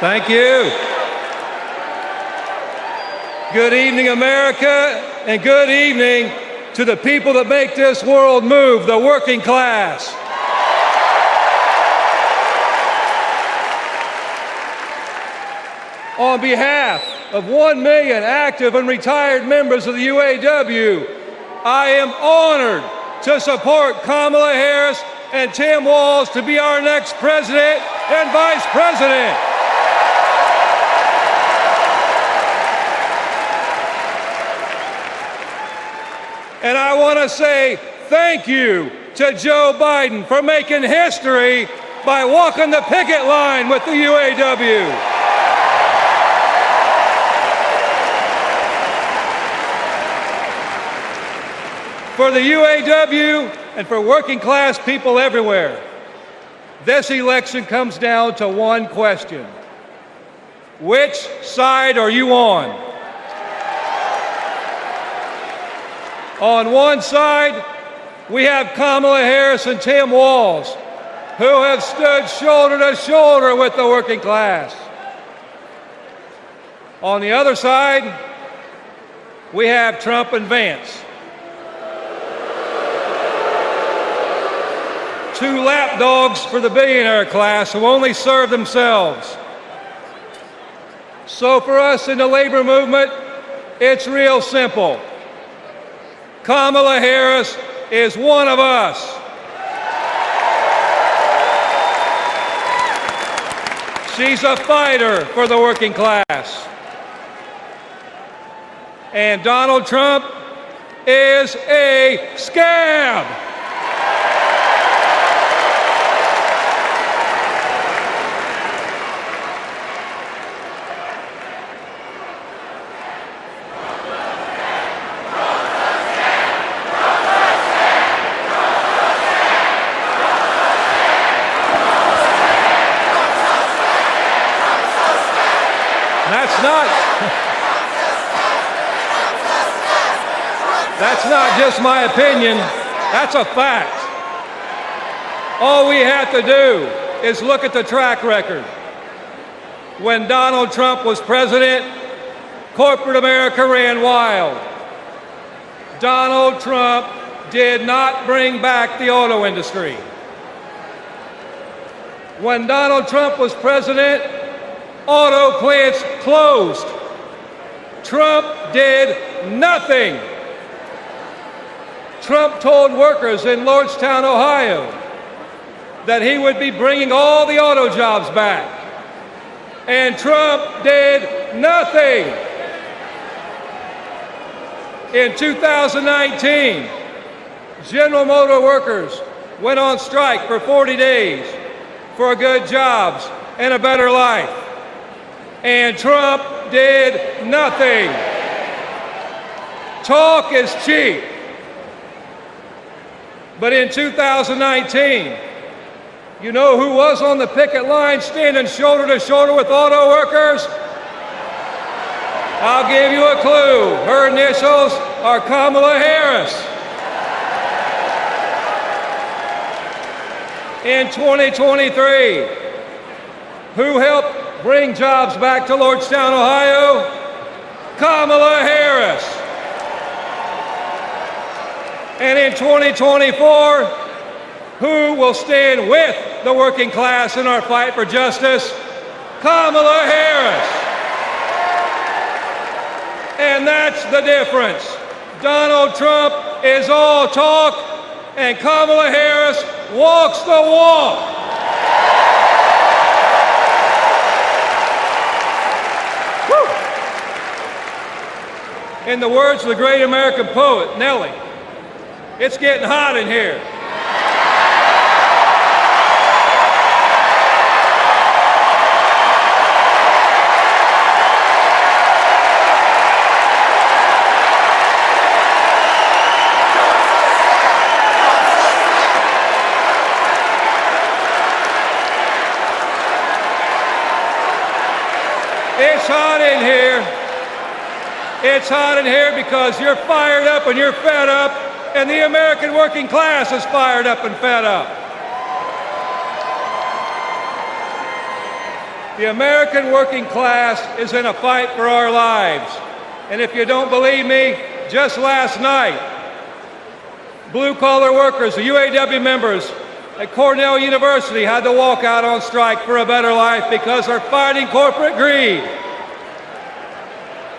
Thank you. Good evening, America, and good evening to the people that make this world move, the working class. On behalf of 1 million active and retired members of the UAW, I am honored to support Kamala Harris and Tim Walz to be our next president and vice president. And I want to say thank you to Joe Biden for making history by walking the picket line with the UAW. For the UAW and for working class people everywhere, this election comes down to one question. Which side are you on? On one side, we have Kamala Harris and Tim Walz, who have stood shoulder to shoulder with the working class. On the other side, we have Trump and Vance, two lapdogs for the billionaire class who only serve themselves. So for us in the labor movement, it's real simple. Kamala Harris is one of us. She's a fighter for the working class. And Donald Trump is a scab. That's not just my opinion, that's a fact. All we have to do is look at the track record. When Donald Trump was president, corporate America ran wild. Donald Trump did not bring back the auto industry. When Donald Trump was president, auto plants closed. Trump did nothing. Trump told workers in Lordstown, Ohio, that he would be bringing all the auto jobs back. And Trump did nothing. In 2019, General Motor workers went on strike for 40 days for good jobs and a better life. And Trump did nothing. Talk is cheap. But in 2019, you know who was on the picket line standing shoulder to shoulder with auto workers? I'll give you a clue. Her initials are Kamala Harris. In 2023, who helped bring jobs back to Lordstown, Ohio? Kamala Harris. And in 2024, who will stand with the working class in our fight for justice? Kamala Harris. And that's the difference. Donald Trump is all talk, and Kamala Harris walks the walk. Woo. In the words of the great American poet, Nellie, it's getting hot in here. It's hot in here. It's hot in here because you're fired up and you're fed up, and the American working class is fired up and fed up. The American working class is in a fight for our lives. And if you don't believe me, just last night, blue-collar workers, the UAW members at Cornell University had to walk out on strike for a better life because they're fighting corporate greed.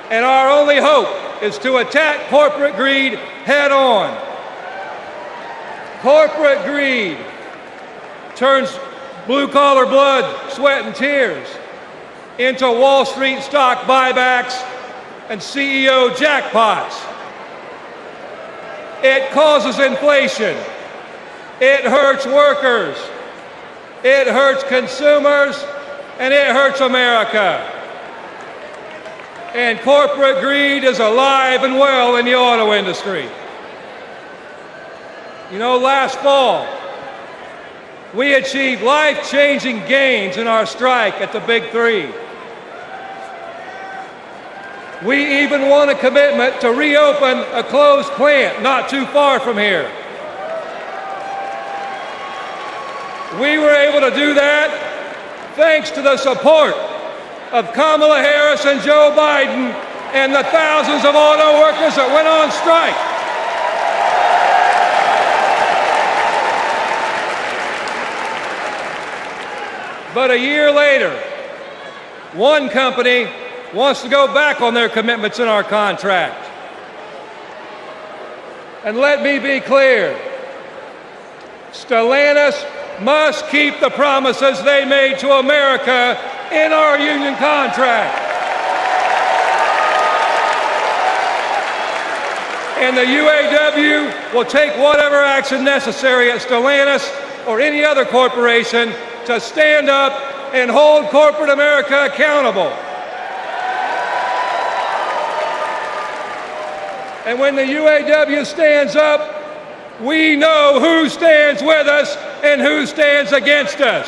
And our only hope is to attack corporate greed head on. Corporate greed turns blue-collar blood, sweat, and tears into Wall Street stock buybacks and CEO jackpots. It causes inflation. It hurts workers. It hurts consumers, and it hurts America. And corporate greed is alive and well in the auto industry. You know, last fall, we achieved life-changing gains in our strike at the Big Three. We even won a commitment to reopen a closed plant not too far from here. We were able to do that thanks to the support of Kamala Harris and Joe Biden and the thousands of auto workers that went on strike. But a year later, one company wants to go back on their commitments in our contract. And let me be clear, Stellantis must keep the promises they made to America in our union contract. And the UAW will take whatever action necessary at Stellantis or any other corporation to stand up and hold corporate America accountable. And when the UAW stands up, we know who stands with us and who stands against us.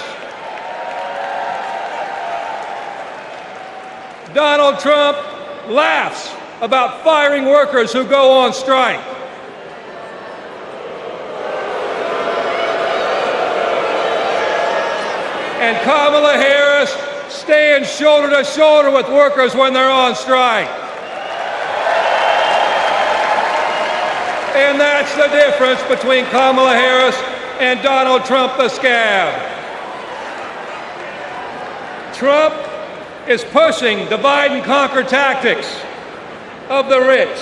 Donald Trump laughs about firing workers who go on strike. And Kamala Harris stands shoulder to shoulder with workers when they're on strike. And that's the difference between Kamala Harris and Donald Trump, the scab. Trump is pushing divide and conquer tactics of the rich.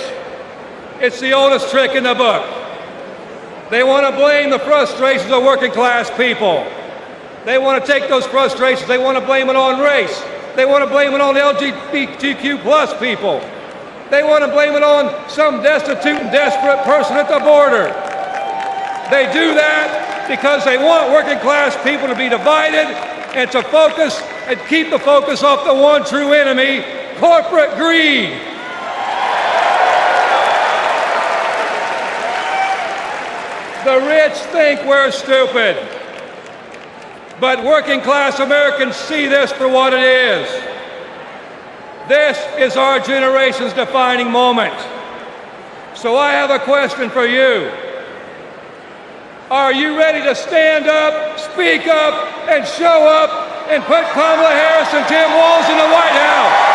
It's the oldest trick in the book. They want to blame the frustrations of working class people. They want to take those frustrations, they want to blame it on race. They want to blame it on LGBTQ plus people. They want to blame it on some destitute and desperate person at the border. They do that because they want working class people to be divided and to focus and keep the focus off the one true enemy, corporate greed. The rich think we're stupid, but working class Americans see this for what it is. This is our generation's defining moment. So I have a question for you. Are you ready to stand up, speak up, and show up and put Kamala Harris and Tim Walz in the White House?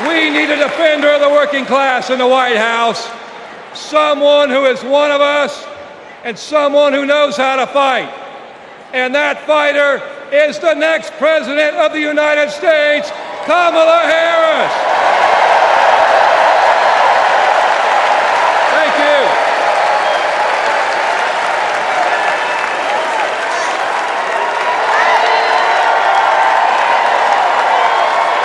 We need a defender of the working class in the White House, someone who is one of us and someone who knows how to fight. And that fighter is the next President of the United States, Kamala Harris.